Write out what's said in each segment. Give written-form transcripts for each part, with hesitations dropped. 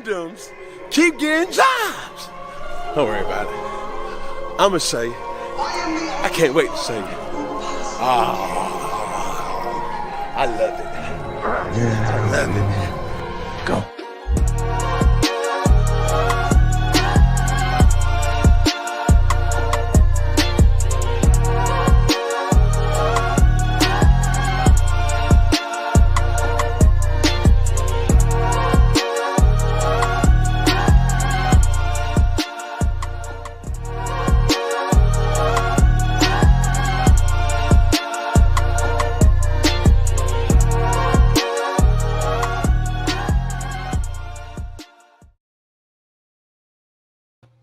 condoms keep getting jobs. Don't worry about it. I'ma say it. I can't wait to sing it. I love it. I love it. Go.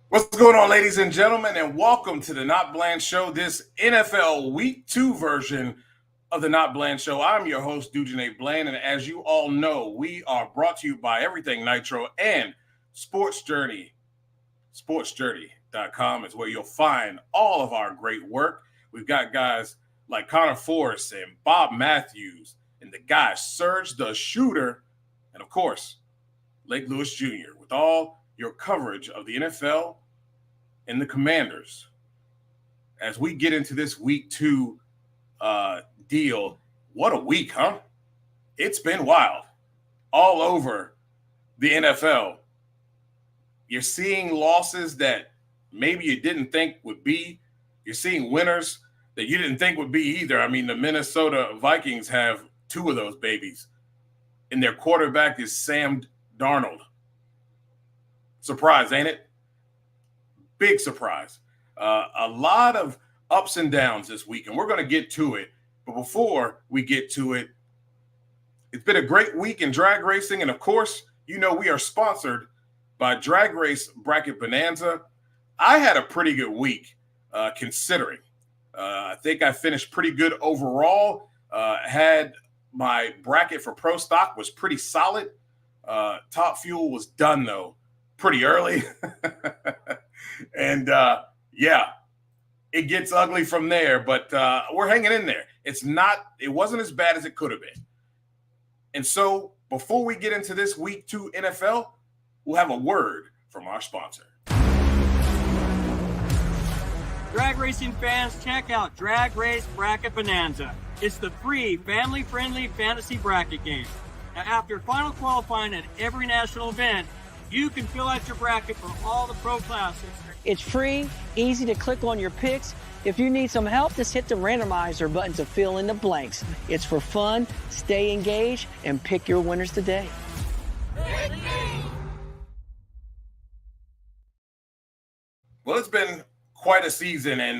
What's going on, ladies and gentlemen, and welcome to the NotBland Show, this NFL Week 2 version of the NotBland Show. I'm your host, Dujane Bland, and as you all know, we are brought to you by Everything Nitro and Sports Journey. SportsJourney.com is where you'll find all of our great work. We've got guys like Connor Forrest and Bob Matthews, and the guy Serge the Shooter, and of course, Lake Lewis Jr. with all your coverage of the NFL and the Commanders. As we get into this week 2 deal, what a week, huh? It's been wild all over the NFL. You're seeing losses that maybe you didn't think would be. You're seeing winners that you didn't think would be either. I mean, the Minnesota Vikings have 2 of those babies, and their quarterback is Sam Darnold. Surprise, ain't it? Big surprise. A lot of ups and downs this week, and we're going to get to it. But before we get to it, it's been a great week in drag racing. And, of course, you know we are sponsored by Drag Race Bracket Bonanza. I had a pretty good week considering. I think I finished pretty good overall. Had my bracket for Pro Stock was pretty solid. Top Fuel was done, though, pretty early. And it gets ugly from there, but we're hanging in there. It wasn't as bad as it could have been. And so before we get into this week 2 NFL, we'll have a word from our sponsor. Drag racing fans, check out Drag Race Bracket Bonanza. It's the free family-friendly fantasy bracket game. Now, after final qualifying at every national event, you can fill out your bracket for all the pro classes. It's free, easy to click on your picks. If you need some help, just hit the randomizer button to fill in the blanks. It's for fun, stay engaged, and pick your winners today. Well, it's been quite a season, and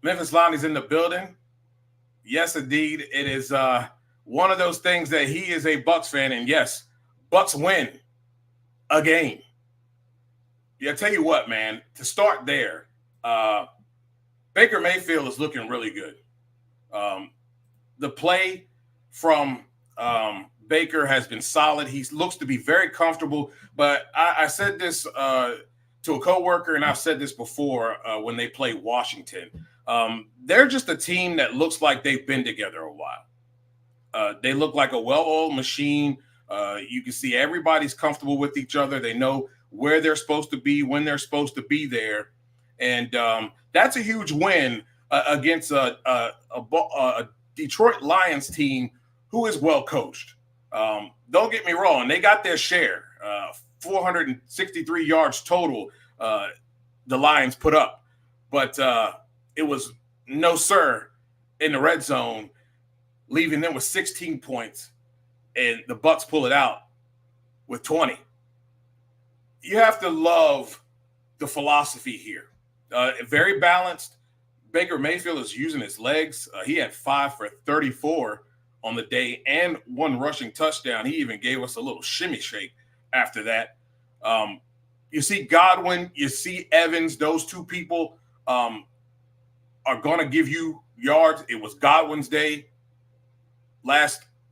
Memphis Lonnie's in the building. Yes, indeed. It is one of those things that he is a Bucks fan, and yes, Bucks win a game. Yeah, I tell you what, man, to start there, Baker Mayfield is looking really good. The play from Baker has been solid. He looks to be very comfortable, but I said this to a coworker, and I've said this before when they play Washington. They're just a team that looks like they've been together a while. They look like a well-oiled machine. You can see everybody's comfortable with each other. They know where they're supposed to be, when they're supposed to be there. And that's a huge win against a Detroit Lions team who is well coached. Don't get me wrong. They got their share, 463 yards total the Lions put up. But it was no sir in the red zone, leaving them with 16 points. And the Bucks pull it out with 20. You have to love the philosophy here. Very balanced. Baker Mayfield is using his legs. He had 5 for 34 on the day and 1 rushing touchdown. He even gave us a little shimmy shake after that. You see Godwin, you see Evans. Those 2 people are going to give you yards. It was Godwin's day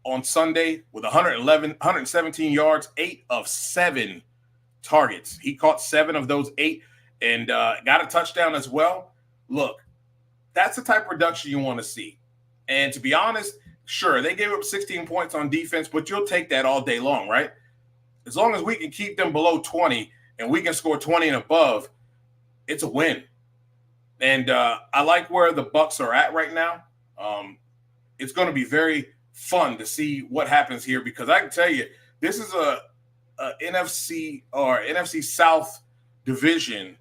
on Sunday with 117 yards, 8 of 7 targets. He caught 7 of those 8 and got a touchdown as well. Look, that's the type of production you want to see. And to be honest, sure, they gave up 16 points on defense, but you'll take that all day long, right? As long as we can keep them below 20 and we can score 20 and above, it's a win. And I like where the Bucs are at right now. It's going to be very fun to see what happens here, because I can tell you, this is a NFC or NFC South division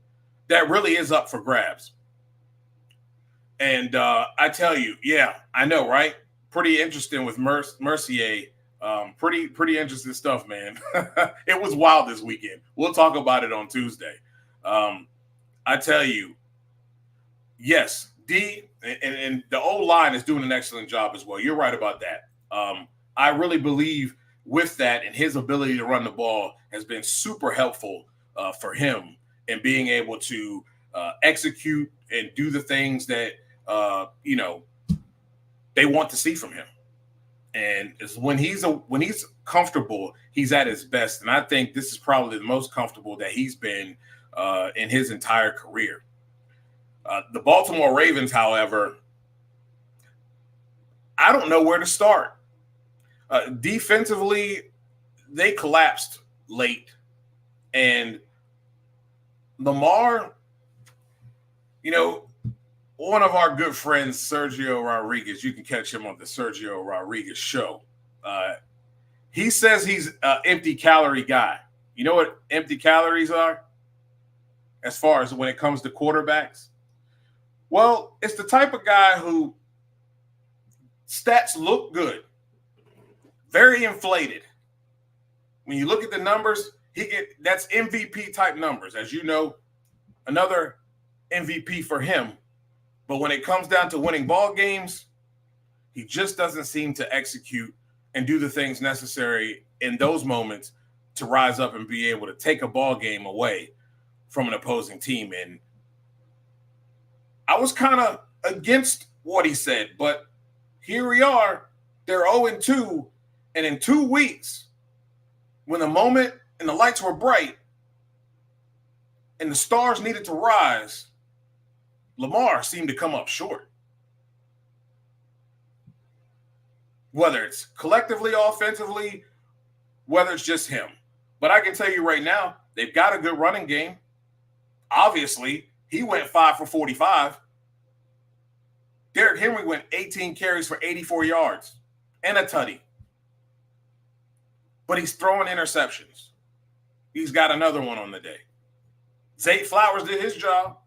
that really is up for grabs. And I tell you, yeah, I know, right? Pretty interesting with Mercier. Pretty interesting stuff, man. It was wild this weekend. We'll talk about it on Tuesday. I tell you, yes, D and the O-line is doing an excellent job as well. You're right about that. I really believe with that, and his ability to run the ball has been super helpful for him in being able to execute and do the things that they want to see from him. And it's when he's comfortable, he's at his best. And I think this is probably the most comfortable that he's been in his entire career. The Baltimore Ravens, however, I don't know where to start. Defensively, they collapsed late. And Lamar, one of our good friends, Sergio Rodriguez, you can catch him on the Sergio Rodriguez show. He says he's an empty calorie guy. You know what empty calories are as far as when it comes to quarterbacks? Well, it's the type of guy who stats look good, very inflated. When you look at the numbers, that's MVP type numbers. As you know, another MVP for him. But when it comes down to winning ball games, he just doesn't seem to execute and do the things necessary in those moments to rise up and be able to take a ball game away from an opposing team. And I was kind of against what he said, but here we are. They're 0-2, and in 2 weeks, when the moment and the lights were bright and the stars needed to rise, Lamar seemed to come up short. Whether it's collectively, offensively, whether it's just him. But I can tell you right now, they've got a good running game. Obviously, he went 5 for 45. Derrick Henry went 18 carries for 84 yards and a tutty. But he's throwing interceptions. He's got another one on the day. Zay Flowers did his job.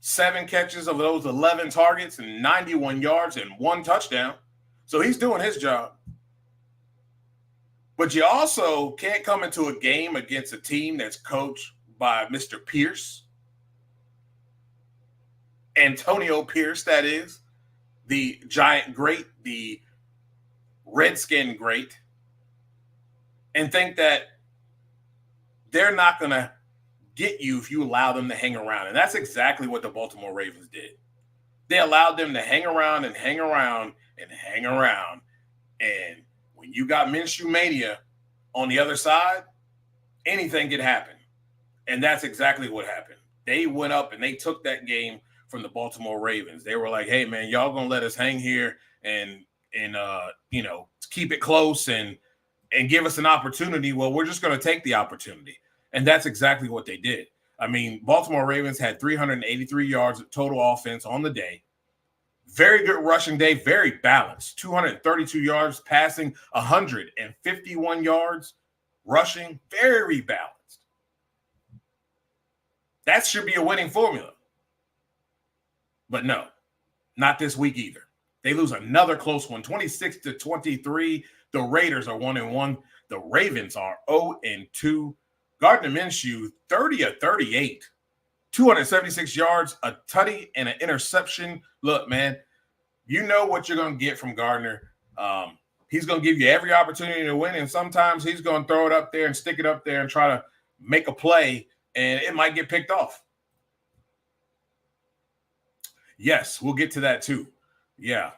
7 catches of those 11 targets and 91 yards and 1 touchdown. So he's doing his job. But you also can't come into a game against a team that's coached by Mr. Pierce. Antonio Pierce, that is. The Giant great, the Redskin great. And think that they're not going to get you if you allow them to hang around. And that's exactly what the Baltimore Ravens did. They allowed them to hang around and hang around and hang around. And when you got Minshew Mania on the other side, anything could happen. And that's exactly what happened. They went up and they took that game from the Baltimore Ravens. They were like, hey, man, y'all going to let us hang here and keep it close and give us an opportunity. Well, we're just going to take the opportunity. And that's exactly what they did. I mean, Baltimore Ravens had 383 yards of total offense on the day. Very good rushing day, very balanced. 232 yards passing, 151 yards rushing, very balanced. That should be a winning formula. But no, not this week either. They lose another close one, 26-23. The Raiders are 1-1. The Ravens are 0-2. Gardner Minshew, 30 of 38, 276 yards, a tutty, and an interception. Look, man, you know what you're going to get from Gardner. He's going to give you every opportunity to win, and sometimes he's going to throw it up there and stick it up there and try to make a play, and it might get picked off. Yes, we'll get to that too. Yeah,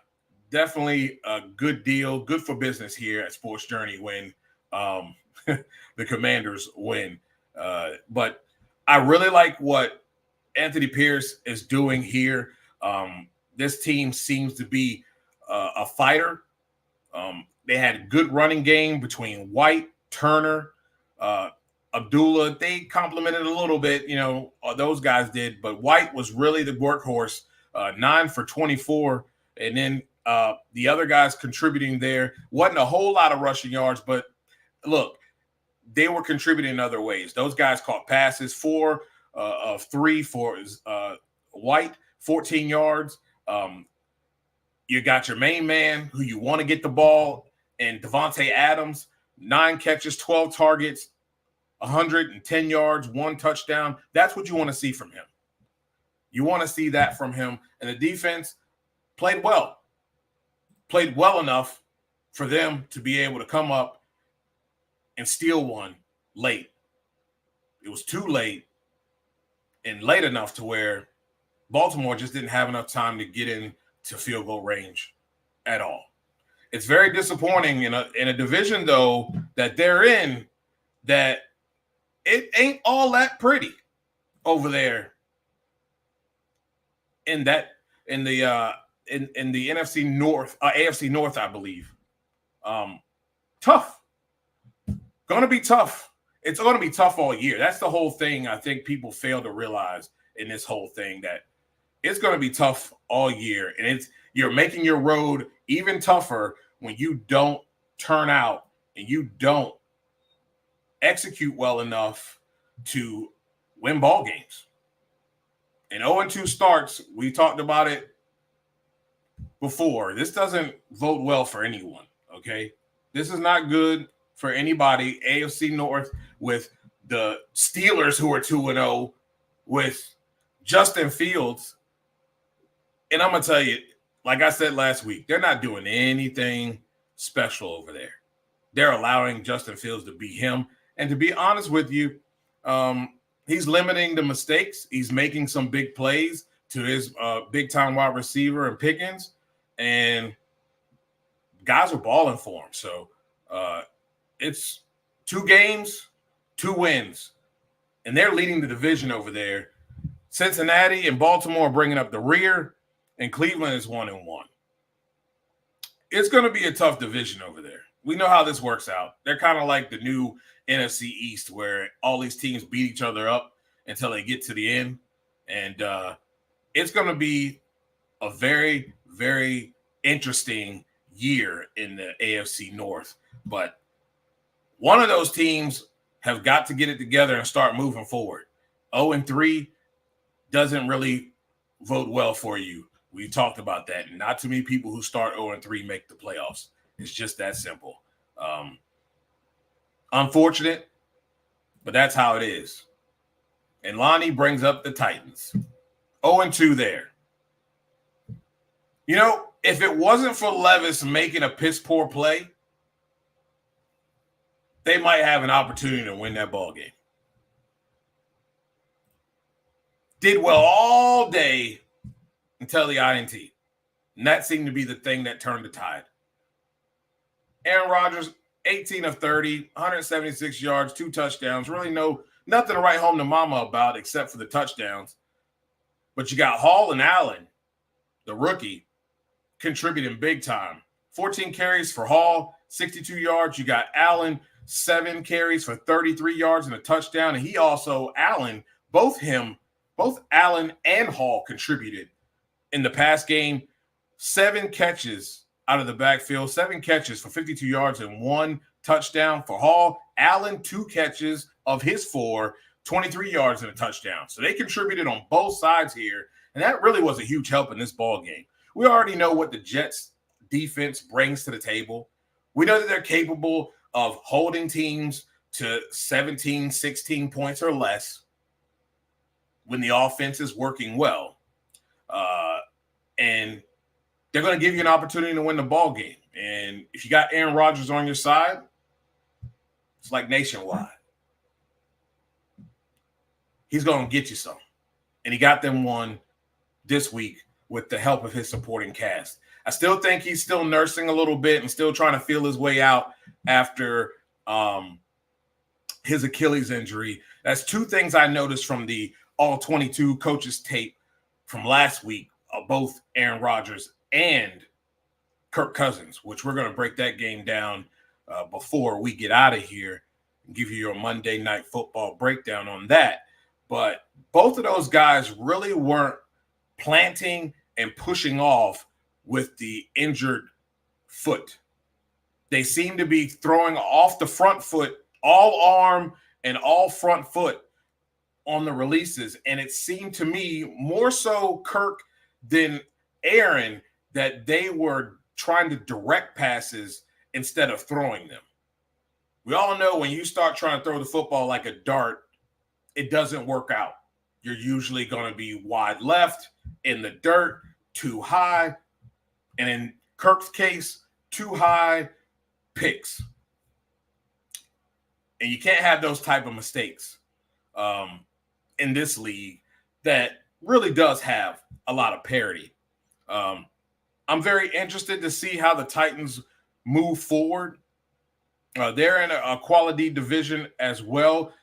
definitely a good deal, good for business here at Sports Journey when the Commanders win. But I really like what Anthony Pierce is doing here. This team seems to be a fighter. They had a good running game between White Turner, Abdullah, they complimented a little bit, those guys did, but White was really the workhorse, 9 for 24. And then the other guys contributing there. Wasn't a whole lot of rushing yards, but look, they were contributing in other ways. Those guys caught passes, 4 of 3 for White, 14 yards. You got your main man who you want to get the ball, and Devontae Adams, 9 catches, 12 targets, 110 yards, 1 touchdown. That's what you want to see from him. You want to see that from him. And the defense played well enough for them to be able to come up and steal one late. It was too late, and late enough to where Baltimore just didn't have enough time to get into field goal range at all. It's very disappointing in a division, though, that they're in, that it ain't all that pretty over there in the NFC North, AFC North, I believe. Tough. Going to be tough. It's going to be tough all year. That's the whole thing I think people fail to realize in this whole thing, that it's going to be tough all year. And you're making your road even tougher when you don't turn out and you don't execute well enough to win ball games. And 0-2 starts, we talked about it before. This doesn't vote well for anyone, okay? This is not good for anybody. AFC North with the Steelers, who are 2-0, with Justin Fields. And I'm going to tell you, like I said last week, they're not doing anything special over there. They're allowing Justin Fields to be him. And to be honest with you, he's limiting the mistakes. He's making some big plays to his big-time wide receiver and Pickens. And guys are balling for him. So it's 2 games, 2 wins. And they're leading the division over there. Cincinnati and Baltimore bringing up the rear, and Cleveland is 1-1. It's going to be a tough division over there. We know how this works out. They're kind of like the new NFC East, where all these teams beat each other up until they get to the end. And it's going to be a very, very interesting year in the AFC North. But one of those teams have got to get it together and start moving forward. 0-3 doesn't really vote well for you. We talked about that. Not too many people who start 0-3 make the playoffs. It's just that simple. Unfortunate, but that's how it is. And Lonnie brings up the Titans. 0-2 there. If it wasn't for Levis making a piss-poor play, they might have an opportunity to win that ball game. Did well all day until the INT. And that seemed to be the thing that turned the tide. Aaron Rodgers, 18 of 30, 176 yards, 2 touchdowns. Really nothing to write home to mama about except for the touchdowns. But you got Hall and Allen, the rookie, contributing big time. 14 carries for Hall, 62 yards. You got Allen, 7 carries for 33 yards and a touchdown. And he also, both Allen and Hall contributed in the pass game. 7 catches out of the backfield, 7 catches for 52 yards and 1 touchdown for Hall. Allen, 2 catches of his 4, 23 yards and a touchdown. So they contributed on both sides here, and that really was a huge help in this ball game. We already know what the Jets defense brings to the table. We know that they're capable of holding teams to 17, 16 points or less when the offense is working well. And they're going to give you an opportunity to win the ball game. And if you got Aaron Rodgers on your side, it's like nationwide. He's going to get you some. And he got them one this week with the help of his supporting cast. I still think he's still nursing a little bit and still trying to feel his way out after his Achilles injury. That's 2 things I noticed from the All-22 coaches tape from last week, both Aaron Rodgers and Kirk Cousins, which we're going to break that game down before we get out of here and give you your Monday Night Football breakdown on that. But both of those guys really weren't planting and pushing off with the injured foot. They seem to be throwing off the front foot, all arm and all front foot on the releases. And it seemed to me more so Kirk than Aaron that they were trying to direct passes instead of throwing them. We all know when you start trying to throw the football like a dart, it doesn't work out. You're usually going to be wide left, in the dirt, too high. And in Kirk's case, too high, picks. And you can't have those type of mistakes in this league that really does have a lot of parity. I'm very interested to see how the Titans move forward. They're in a quality division as well,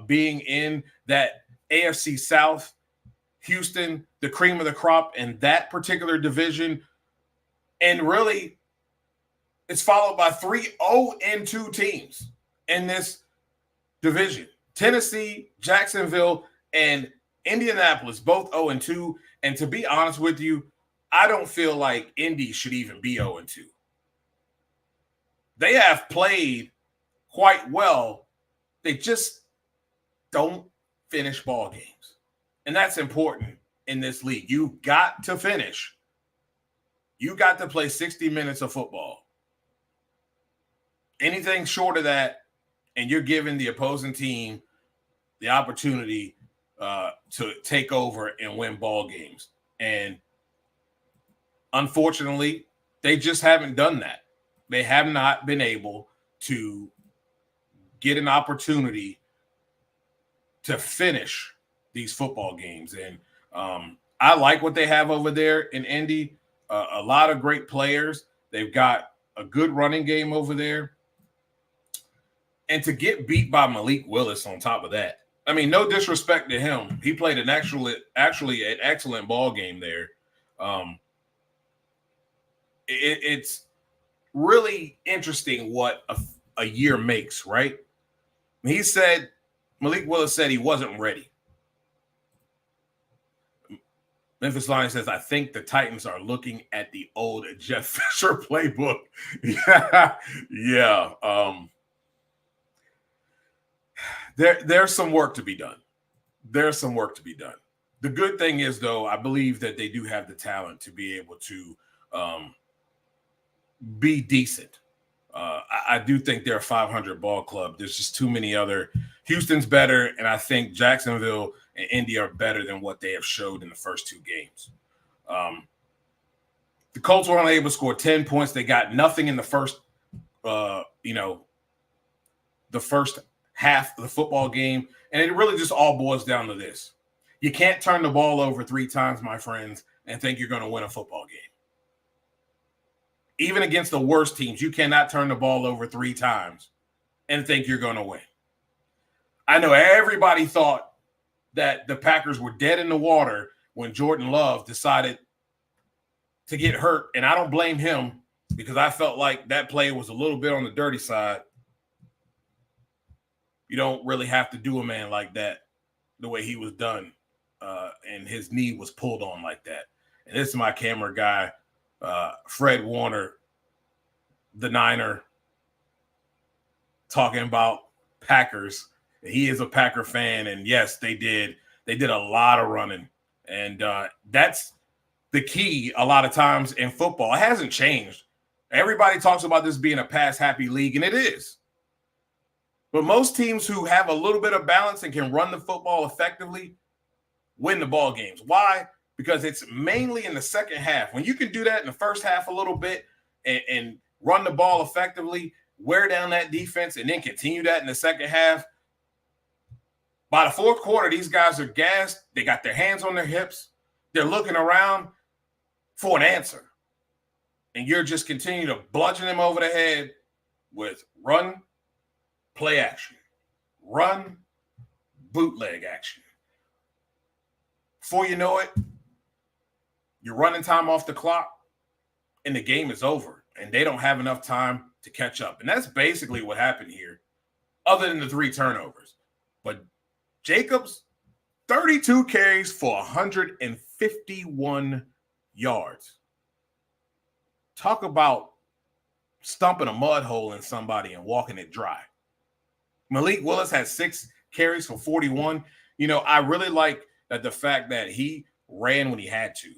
being in that AFC South. Houston, the cream of the crop in that particular division. And really, it's followed by 3 0-2 teams in this division. Tennessee, Jacksonville, and Indianapolis, both 0-2. And to be honest with you, I don't feel like Indy should even be 0-2. They have played quite well. They just don't finish ball games. And that's important in this league. You've got to finish. You got to play 60 minutes of football. Anything short of that, and you're giving the opposing team the opportunity to take over and win ball games. And unfortunately, they just haven't done that. They have not been able to get an opportunity to finish these football games. And I like what they have over there in Indy. A lot of great players. They've got a good running game over there. And to get beat by Malik Willis on top of that, I mean, no disrespect to him. He played actually an excellent ball game there. It's really interesting what a year makes, right? Malik Willis said he wasn't ready. Memphis Lions says, I think the Titans are looking at the old Jeff Fisher playbook. Yeah. There's some work to be done. There's some work to be done. The good thing is, though, I believe that they do have the talent to be able to be decent. I do think they're a 500 ball club. There's just too many other. Houston's better, and I think Jacksonville and Indy are better than what they have showed in the first 2 games. The Colts were only able to score 10 points. They got nothing in the first, the first half of the football game, and it really just all boils down to this. You can't turn the ball over 3 times, my friends, and think you're going to win a football game. Even against the worst teams, you cannot turn the ball over 3 times and think you're going to win. I know everybody thought that the Packers were dead in the water when Jordan Love decided to get hurt, and I don't blame him because I felt like that play was a little bit on the dirty side. You don't really have to do a man like that the way he was done, and his knee was pulled on like that. And this is my camera guy, Fred Warner, the Niner, talking about Packers. He is a Packer fan, and yes, they did a lot of running, and that's the key a lot of times in football. It hasn't changed. Everybody talks about this being a pass-happy league, and it is. But most teams who have a little bit of balance and can run the football effectively win the ball games. Why? Because it's mainly in the second half. When you can do that in the first half a little bit and run the ball effectively, wear down that defense, and then continue that in the second half, by the fourth quarter, these guys are gassed. They got their hands on their hips. They're looking around for an answer. And you're just continuing to bludgeon them over the head with run, play action, run, bootleg action. Before you know it, you're running time off the clock, and the game is over. and they don't have enough time to catch up. And that's basically what happened here, other than the 3 turnovers. But Jacobs, 32 carries for 151 yards. Talk about stumping a mud hole in somebody and walking it dry. Malik Willis had 6 carries for 41. You know, I really like that the fact that he ran when he had to.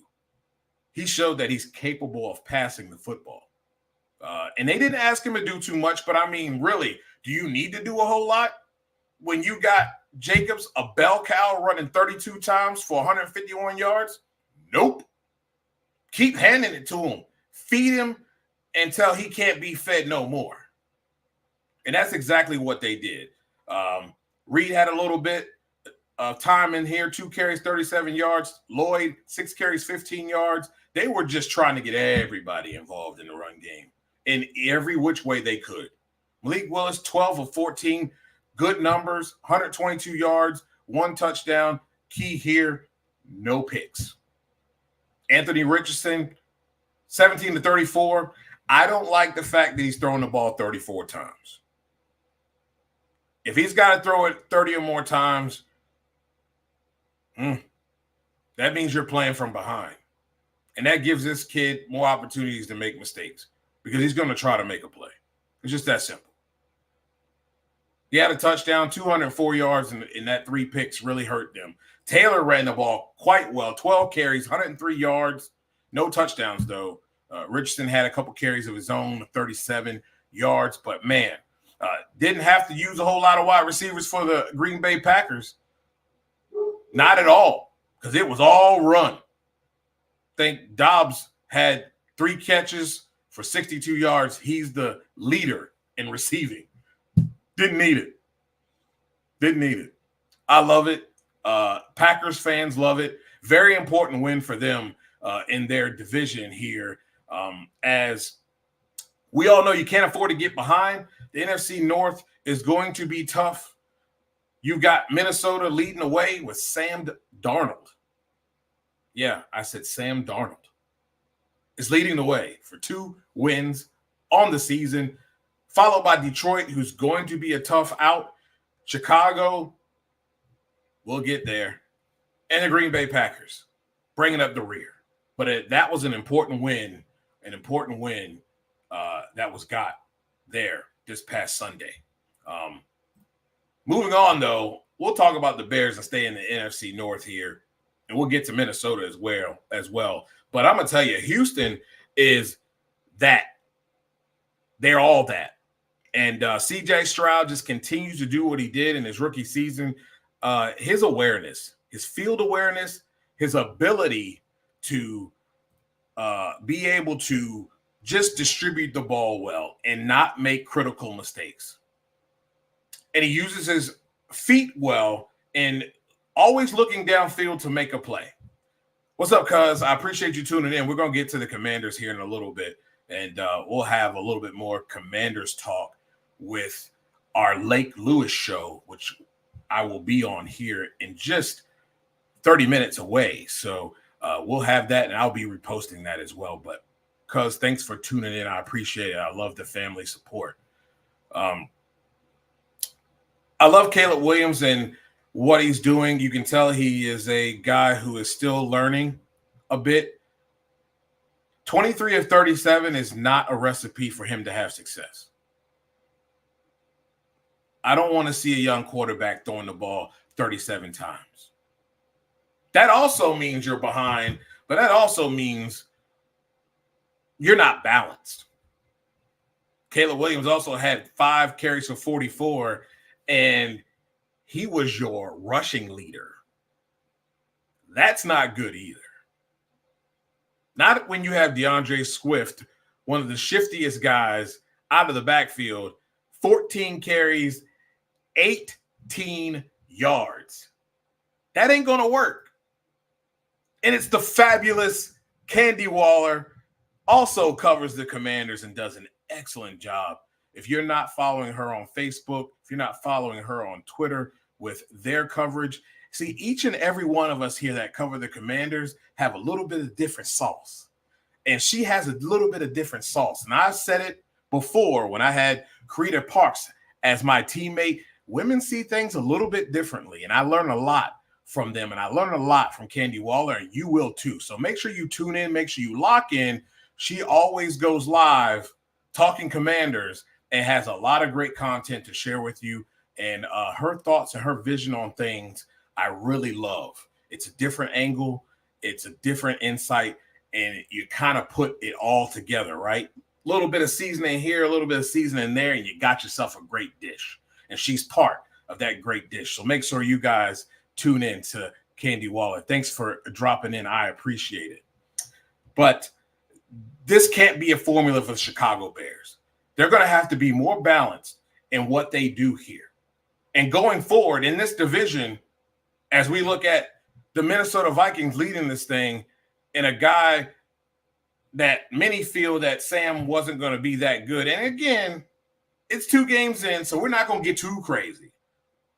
He showed that he's capable of passing the football. And they didn't ask him to do too much, but I mean, really, do you need to do a whole lot when you got Jacobs, a bell cow, running 32 times for 151 yards? Nope. Keep handing it to him. Feed him until he can't be fed no more. And that's exactly what they did. Reed had a little bit of time in here, 2 carries, 37 yards. Lloyd, 6 carries, 15 yards. They were just trying to get everybody involved in the run game in every which way they could. Malik Willis, 12 of 14, good numbers, 122 yards, 1 touchdown. Key here, no picks. Anthony Richardson, 17 to 34. I don't like the fact that he's throwing the ball 34 times. If he's got to throw it 30 or more times, that means you're playing from behind. And that gives this kid more opportunities to make mistakes because he's going to try to make a play. It's just that simple. He had a touchdown, 204 yards, and that 3 picks really hurt them. Taylor ran the ball quite well, 12 carries, 103 yards, no touchdowns, though. Richardson had a couple carries of his own, 37 yards, but man, didn't have to use a whole lot of wide receivers for the Green Bay Packers. Not at all, because it was all run. I think Dobbs had 3 catches for 62 yards. He's the leader in receiving. Didn't need it. I love it. Packers fans love it. Very important win for them in their division here. As we all know, you can't afford to get behind. The NFC North is going to be tough. You've got Minnesota leading the way with Sam Darnold. Yeah, I said Sam Darnold is leading the way for 2 wins on the season, followed by Detroit, who's going to be a tough out. Chicago, we'll get there. And the Green Bay Packers bringing up the rear. But that was an important win that was got there this past Sunday. Moving on, though, we'll talk about the Bears and stay in the NFC North here, and we'll get to Minnesota as well. But I'm going to tell you, Houston is that. They're all that. And C.J. Stroud just continues to do what he did in his rookie season. His awareness, his field awareness, his ability to be able to just distribute the ball well and not make critical mistakes. And he uses his feet well and always looking downfield to make a play. What's up, cuz? I appreciate you tuning in. We're going to get to the Commanders here in a little bit, and we'll have a little bit more Commanders talk with our Lake Lewis show, which I will be on here in just 30 minutes away. So we'll have that, and I'll be reposting that as well. But cuz, thanks for tuning in. I appreciate it. I love the family support. I love Caleb Williams and what he's doing. You can tell he is a guy who is still learning a bit. 23 of 37 is not a recipe for him to have success. I don't want to see a young quarterback throwing the ball 37 times. That also means you're behind, but that also means you're not balanced. Caleb Williams also had 5 carries for 44, and he was your rushing leader. That's not good either. Not when you have DeAndre Swift, one of the shiftiest guys out of the backfield, 14 carries, 18 yards. That ain't going to work. And it's the fabulous Candy Waller, also covers the Commanders and does an excellent job. If you're not following her on Facebook, if you're not following her on Twitter with their coverage, see, each and every one of us here that cover the Commanders have a little bit of different sauce. and she has a little bit of different sauce. And I've said it before when I had Karita Parks as my teammate. Women see things a little bit differently, and I learn a lot from them, and I learned a lot from Candy Waller, and you will too. So make sure you tune in, make sure you lock in. She always goes live talking Commanders and has a lot of great content to share with you. And her thoughts and her vision on things, I really love. It's a different angle. It's a different insight, and you kind of put it all together, right? A little bit of seasoning here, a little bit of seasoning there, and you got yourself a great dish. And she's part of that great dish. So make sure you guys tune in to Candy Waller. Thanks for dropping in. I appreciate it. But this can't be a formula for the Chicago Bears. They're going to have to be more balanced in what they do here. And going forward in this division, as we look at the Minnesota Vikings leading this thing, and a guy that many feel that Sam wasn't going to be that good. And again, it's 2 games in, so we're not going to get too crazy.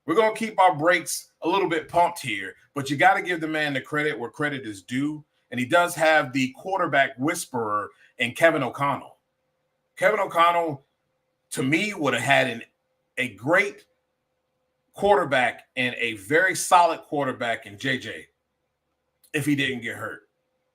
We're going to keep our brakes a little bit pumped here, but you got to give the man the credit where credit is due. And he does have the quarterback whisperer in Kevin O'Connell. Kevin O'Connell, to me, would have had a great quarterback and a very solid quarterback in JJ if he didn't get hurt.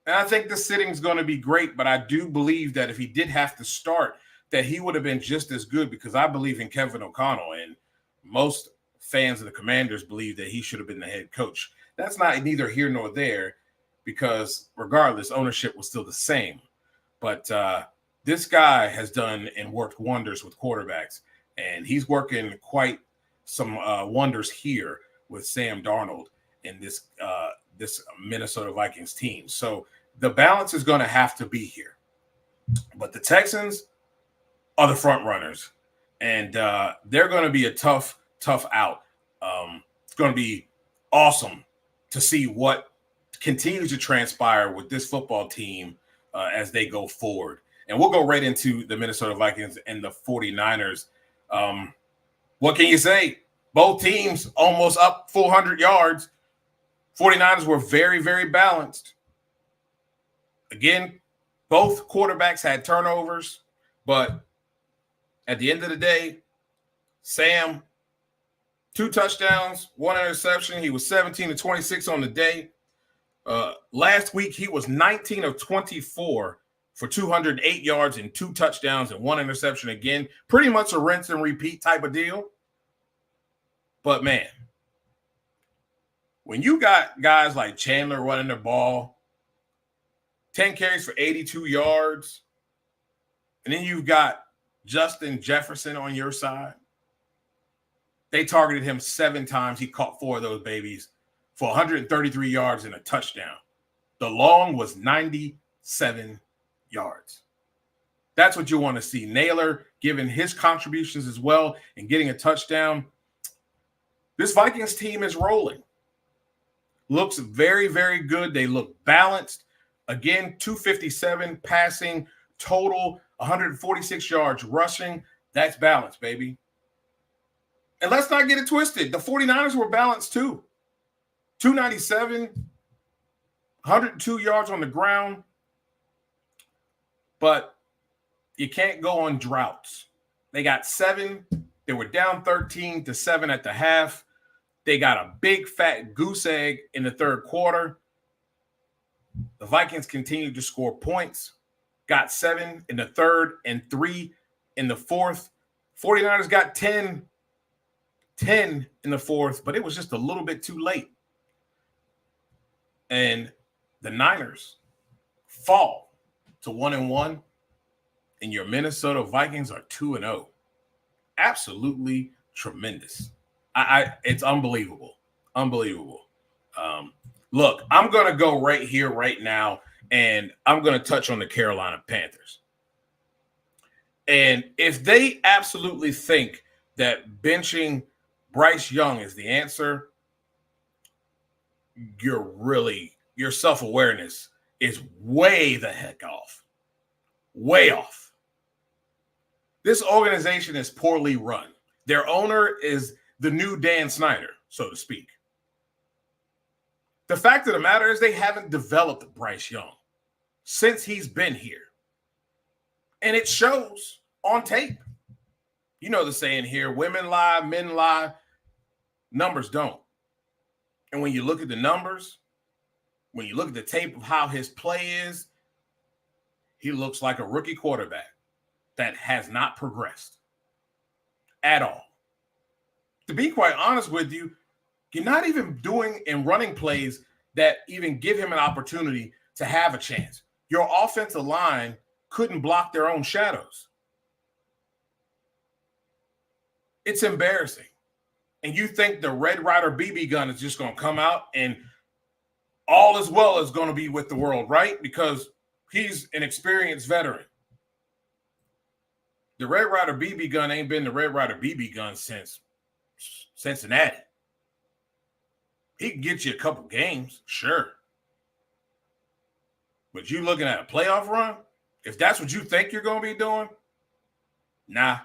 And I think the sitting is going to be great, but I do believe that if he did have to start, that he would have been just as good, because I believe in Kevin O'Connell, and most fans of the Commanders believe that he should have been the head coach. That's not neither here nor there, because regardless, ownership was still the same. But this guy has done and worked wonders with quarterbacks, and he's working quite some wonders here with Sam Darnold in this Minnesota Vikings team. So the balance is going to have to be here. But the Texans are the front runners, and they're going to be a tough out. It's going to be awesome to see what continues to transpire with this football team as they go forward. And we'll go right into the Minnesota Vikings and the 49ers. What can you say? Both teams almost up 400 yards. 49ers were very, very balanced. Again, both quarterbacks had turnovers, but at the end of the day, Sam, 2 touchdowns, 1 interception. He was 17 of 26 on the day. Last week, he was 19 of 24 for 208 yards and 2 touchdowns and 1 interception again. Pretty much a rinse and repeat type of deal. But, man, when you got guys like Chandler running the ball, 10 carries for 82 yards, and then you've got Justin Jefferson on your side, they targeted him 7 times. He caught 4 of those babies for 133 yards and a touchdown. The long was 97 yards. That's what you want to see. Naylor giving his contributions as well and getting a touchdown. This Vikings team is rolling. Looks very, very good. They look balanced. Again, 257 passing, total 146 yards rushing. That's balanced, baby. And let's not get it twisted. The 49ers were balanced too. 297, 102 yards on the ground. But you can't go on droughts. They got 7. They were down 13-7 at the half. They got a big fat goose egg in the third quarter. The Vikings continued to score points. Got 7 in the third and 3 in the fourth. 49ers got 10 in the fourth, but it was just a little bit too late. And the Niners fall to 1-1, and your Minnesota Vikings are 2-0. Absolutely tremendous. It's unbelievable. Unbelievable. Look, I'm going to go right here, right now, and I'm going to touch on the Carolina Panthers. And if they absolutely think that benching Bryce Young is the answer, your self-awareness is way the heck off. Way off. This organization is poorly run. Their owner is the new Dan Snyder, so to speak. The fact of the matter is they haven't developed Bryce Young. since he's been here. And it shows on tape. You know the saying here, women lie, men lie, numbers don't. And when you look at the numbers, when you look at the tape of how his play is, he looks like a rookie quarterback that has not progressed at all. To be quite honest with you, you're not even doing and running plays that even give him an opportunity to have a chance. Your offensive line couldn't block their own shadows. It's embarrassing. And you think the Red Ryder BB gun is just going to come out and all is well is going to be with the world, right? Because he's an experienced veteran. The Red Ryder BB gun ain't been the Red Ryder BB gun since Cincinnati. He can get you a couple games, sure. But you looking at a playoff run? If that's what you think you're going to be doing, nah.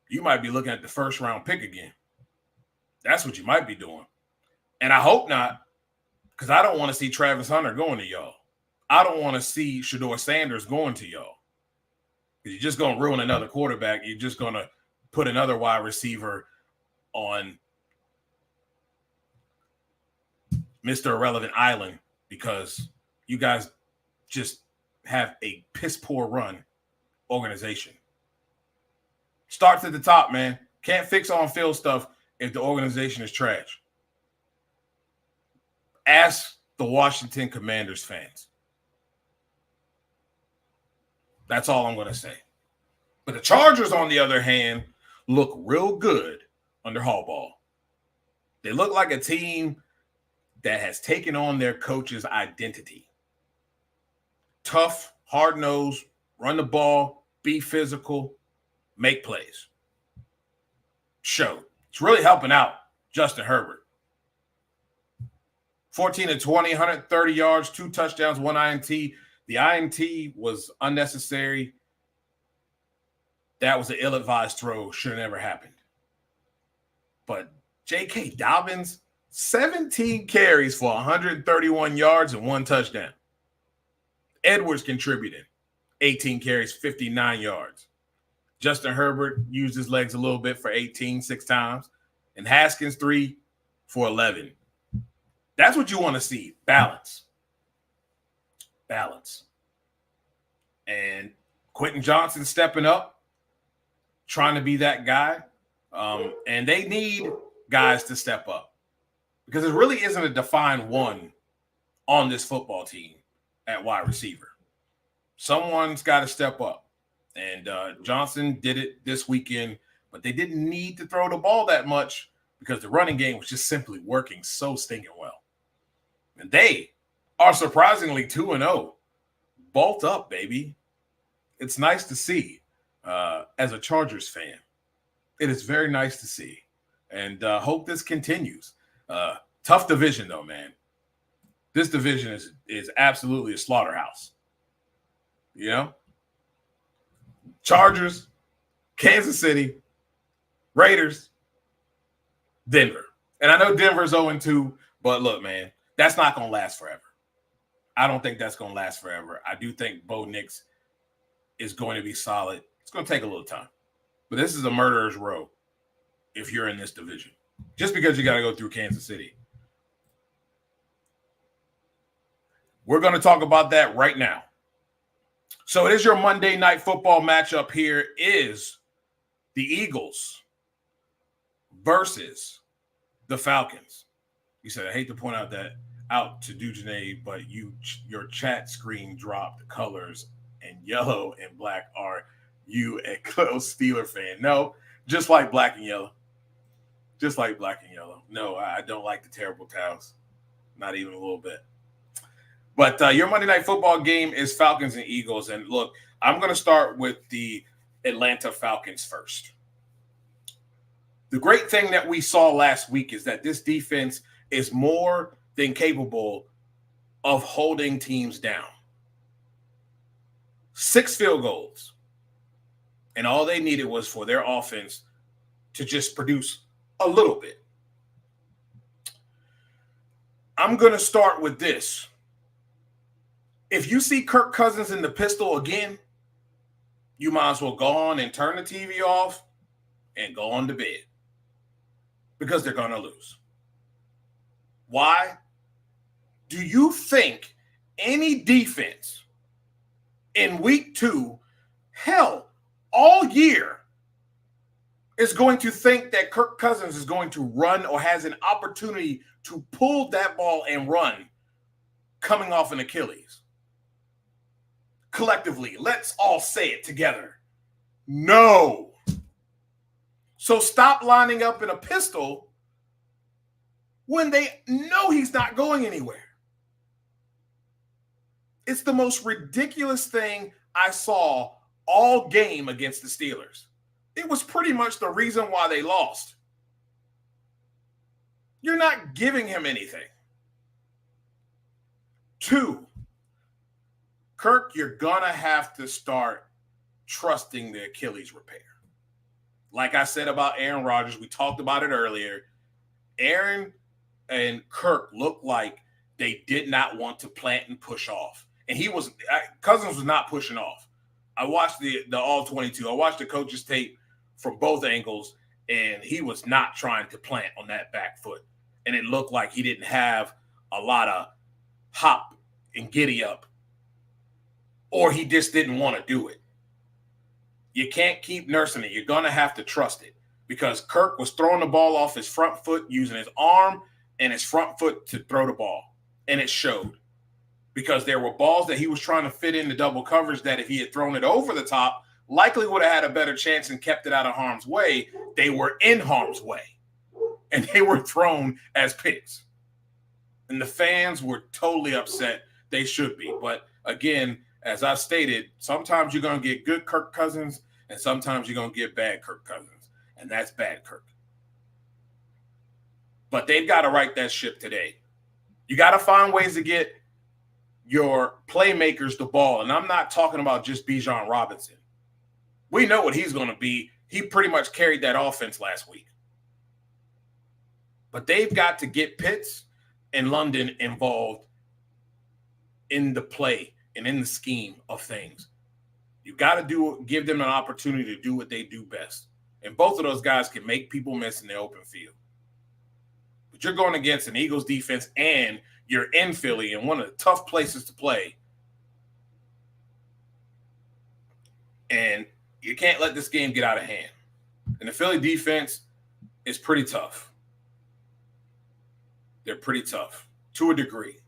You might be looking at the first round pick again. That's what you might be doing. And I hope not, because I don't want to see Travis Hunter going to y'all. I don't want to see Shedeur Sanders going to y'all. Because you're just going to ruin another quarterback. You're just going to put another wide receiver on Mr. Irrelevant Island because you guys just have a piss-poor run organization. Starts at the top, man. Can't fix on-field stuff if the organization is trash. Ask the Washington Commanders fans. That's all I'm going to say. But the Chargers, on the other hand, look real good under Harbaugh. They look like a team that has taken on their coach's identity. Tough, hard-nosed, run the ball, be physical, make plays. Show. It's really helping out Justin Herbert. 14 of 20, 130 yards, 2 touchdowns, 1 INT. The INT was unnecessary. That was an ill-advised throw. Should have never happened. But J.K. Dobbins, 17 carries for 131 yards and 1 touchdown. Edwards contributed. 18 carries, 59 yards. Justin Herbert used his legs a little bit for 18, 6 times. And Haskins, 3 for 11. That's what you want to see. Balance. Balance. And Quentin Johnson stepping up, trying to be that guy. And they need guys to step up because it really isn't a defined one on this football team at wide receiver. Someone's got to step up. And Johnson did it this weekend, but they didn't need to throw the ball that much because the running game was just simply working so stinking well. And they are surprisingly 2-0. Bolt up, baby. It's nice to see as a Chargers fan. It is very nice to see. And hope this continues. Tough division, though, man. This division is absolutely a slaughterhouse. You know? Chargers, Kansas City, Raiders, Denver. And I know Denver's 0-2, but look, man, that's not going to last forever. I don't think that's going to last forever. I do think Bo Nix is going to be solid. It's going to take a little time. But this is a murderer's row if you're in this division. Just because you got to go through Kansas City. We're going to talk about that right now. So it is your Monday Night Football matchup here is the Eagles versus the Falcons. You said, I hate to point out to Dujane, but your chat screen dropped. The colors and yellow and black. Are you a close Steeler fan? No, just like black and yellow. Just like black and yellow. No, I don't like the terrible towels. Not even a little bit. But your Monday Night Football game is Falcons and Eagles. And look, I'm going to start with the Atlanta Falcons first. The great thing that we saw last week is that this defense is more than capable of holding teams down. 6 field goals. And all they needed was for their offense to just produce a little bit. I'm going to start with this. If you see Kirk Cousins in the pistol again, you might as well go on and turn the TV off and go on to bed because they're going to lose. Why? Do you think any defense in week 2, hell, all year, is going to think that Kirk Cousins is going to run or has an opportunity to pull that ball and run coming off an Achilles? Collectively, let's all say it together. No. So stop lining up in a pistol when they know he's not going anywhere. It's the most ridiculous thing I saw all game against the Steelers. It was pretty much the reason why they lost. You're not giving him anything. 2, Kirk, you're going to have to start trusting the Achilles repair. Like I said about Aaron Rodgers, we talked about it earlier. Aaron and Kirk looked like they did not want to plant and push off. And Cousins was not pushing off. I watched the all 22. I watched the coach's tape from both angles, and he was not trying to plant on that back foot. And it looked like he didn't have a lot of hop and giddy up, or he just didn't want to do it. You can't keep nursing it. You're going to have to trust it because Kirk was throwing the ball off his front foot using his arm and his front foot to throw the ball. And it showed because there were balls that he was trying to fit into double coverage that if he had thrown it over the top, likely would have had a better chance and kept it out of harm's way. They were in harm's way, and they were thrown as picks. And the fans were totally upset. They should be. But again, as I've stated, sometimes you're going to get good Kirk Cousins, and sometimes you're going to get bad Kirk Cousins, and that's bad Kirk. But they've got to right that ship today. You got to find ways to get your playmakers the ball, and I'm not talking about just Bijan Robinson. We know what he's going to be. He pretty much carried that offense last week. But they've got to get Pitts and London involved in the play and in the scheme of things. You got to give them an opportunity to do what they do best. And both of those guys can make people miss in the open field. But you're going against an Eagles defense and you're in Philly in one of the tough places to play. And you can't let this game get out of hand. And the Philly defense is pretty tough. They're pretty tough to a degree.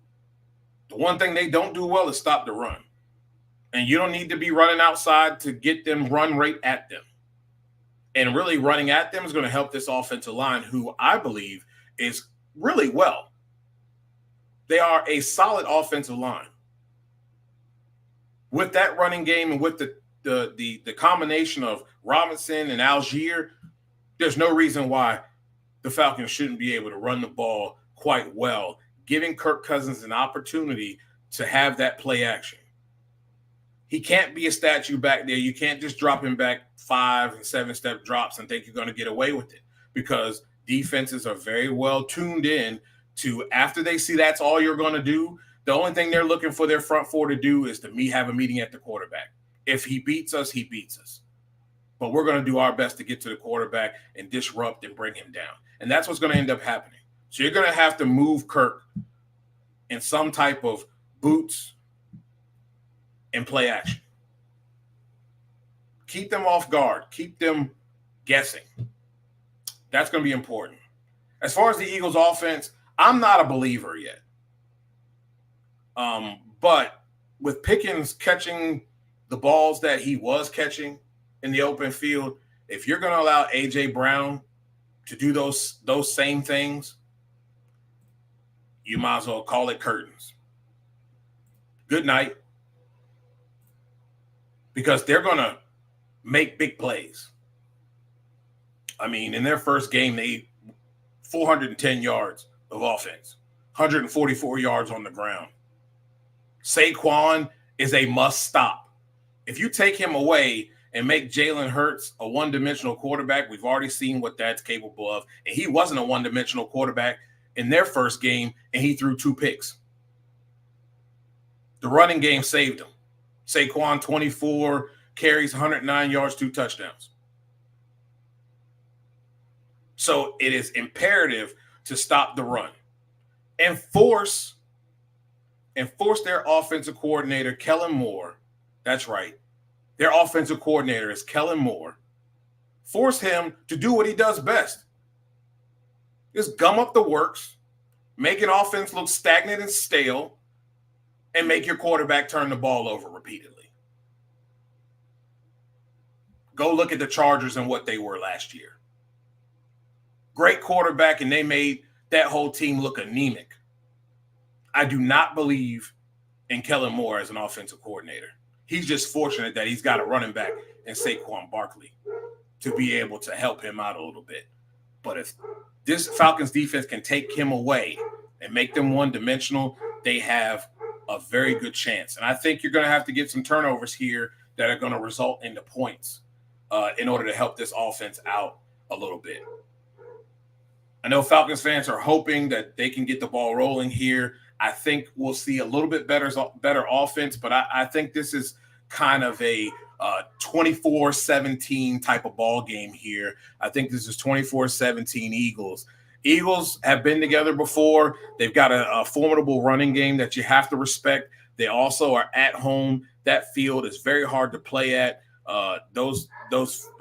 The one thing they don't do well is stop the run. And you don't need to be running outside to get them run rate at them. And really running at them is going to help this offensive line, who I believe is really well. They are a solid offensive line. With that running game and with the combination of Robinson and Algier, there's no reason why the Falcons shouldn't be able to run the ball quite well, giving Kirk Cousins an opportunity to have that play action. He can't be a statue back there. You can't just drop him back 5 and 7 step drops and think you're going to get away with it, because defenses are very well tuned in to, after they see that's all you're going to do, the only thing they're looking for their front four to do is to have a meeting at the quarterback. If he beats us, he beats us. But we're going to do our best to get to the quarterback and disrupt and bring him down. And that's what's going to end up happening. So you're going to have to move Kirk in some type of boots and play action. Keep them off guard. Keep them guessing. That's going to be important. As far as the Eagles offense, I'm not a believer yet. But with Pickens catching the balls that he was catching in the open field, if you're going to allow A.J. Brown to do those same things, you might as well call it curtains. Good night. Because they're going to make big plays. I mean, in their first game, they 410 yards of offense, 144 yards on the ground. Saquon is a must stop. If you take him away and make Jalen Hurts a one-dimensional quarterback, we've already seen what that's capable of. And he wasn't a one-dimensional quarterback in their first game, and he threw 2 picks. The running game saved them. Saquon, 24 carries, 109 yards, 2 touchdowns. So it is imperative to stop the run and force their offensive coordinator, Kellen Moore. That's right. Their offensive coordinator is Kellen Moore. Force him to do what he does best. Just gum up the works, make an offense look stagnant and stale, and make your quarterback turn the ball over repeatedly. Go look at the Chargers and what they were last year. Great quarterback, and they made that whole team look anemic. I do not believe in Kellen Moore as an offensive coordinator. He's just fortunate that he's got a running back in Saquon Barkley to be able to help him out a little bit. But if this Falcons defense can take him away and make them one-dimensional, they have a very good chance. And I think you're going to have to get some turnovers here that are going to result into points in order to help this offense out a little bit. I know Falcons fans are hoping that they can get the ball rolling here. I think we'll see a little bit better offense, but I think this is kind of a 24-17 type of ball game here. I think this is 24-17 Eagles. Eagles have been together before. They've got a formidable running game that you have to respect. They also are at home. That field is very hard to play at. Those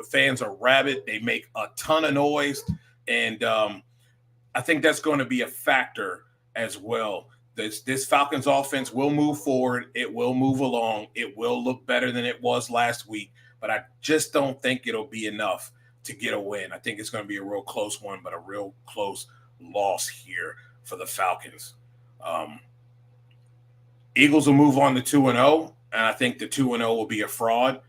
fans are rabid. They make a ton of noise, and I think that's going to be a factor as well. This Falcons offense will move forward. It will move along. It will look better than it was last week, but I just don't think it'll be enough to get a win. I think it's going to be a real close one, but a real close loss here for the Falcons. Eagles will move on to 2-0, and I think the 2-0 will be a fraud,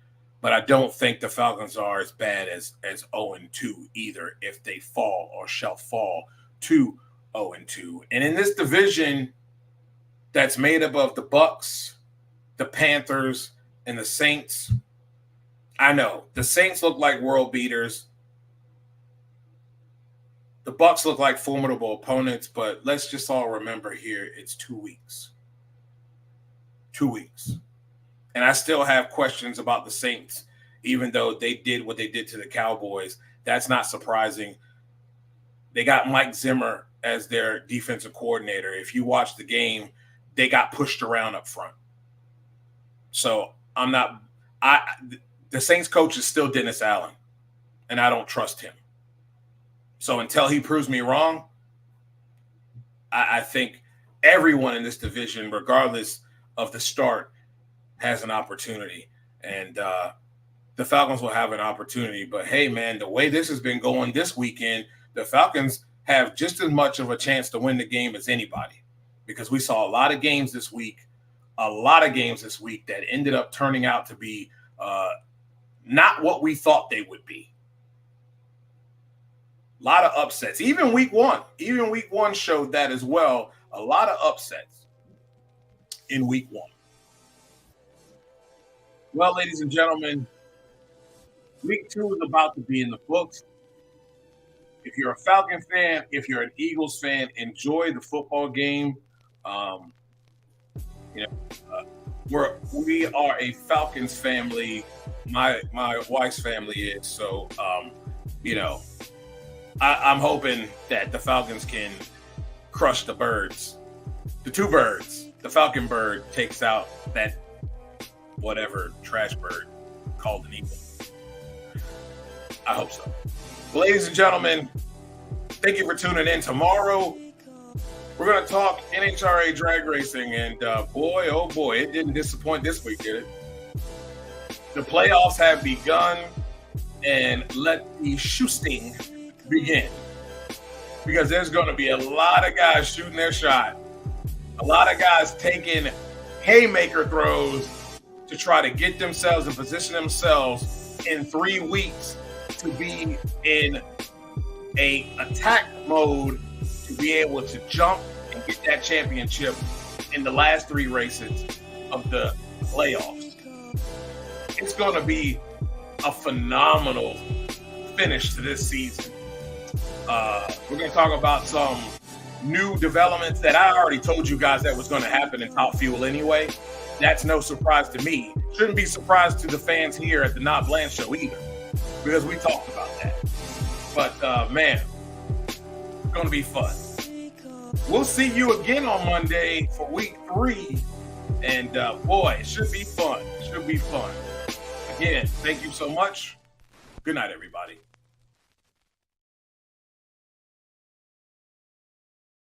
but I don't think the Falcons are as bad as 0-2 either if they fall or shall fall to 0-2. And in this division that's made up of the Bucs, the Panthers, and the Saints, I know the Saints look like world beaters. The Bucs look like formidable opponents, but let's just all remember here, it's 2 weeks. 2 weeks. And I still have questions about the Saints, even though they did what they did to the Cowboys. That's not surprising. They got Mike Zimmer as their defensive coordinator. If you watch the game, they got pushed around up front. So the Saints coach is still Dennis Allen, and I don't trust him. So until he proves me wrong, I think everyone in this division, regardless of the start, has an opportunity. And the Falcons will have an opportunity. But, hey, man, the way this has been going this weekend, the Falcons have just as much of a chance to win the game as anybody, because we saw a lot of games this week that ended up turning out to be not what we thought they would be. A lot of upsets. Even week one showed that as well. A lot of upsets in week one. Well, ladies and gentlemen, week 2 is about to be in the books. If you're a Falcon fan, if you're an Eagles fan, enjoy the football game. We are a Falcons family. My wife's family is. So, I'm hoping that the Falcons can crush the birds. The 2 birds. The Falcon bird takes out that whatever trash bird called an eagle. I hope so. Well, ladies and gentlemen, thank you for tuning in. Tomorrow, we're going to talk NHRA drag racing, and boy, oh boy, it didn't disappoint this week, did it? The playoffs have begun, and let the shooting begin. Because there's going to be a lot of guys shooting their shot. A lot of guys taking haymaker throws to try to get themselves and position themselves in 3 weeks to be in a attack mode to be able to jump and get that championship in the last 3 races of the playoffs. It's going to be a phenomenal finish to this season. We're going to talk about some new developments that I already told you guys that was going to happen in Top Fuel anyway. That's no surprise to me. Shouldn't be surprised to the fans here at the NotBland Show either, because we talked about that. But, man, it's going to be fun. We'll see you again on Monday for week 3. And, boy, it should be fun. It should be fun. Again, thank you so much. Good night, everybody.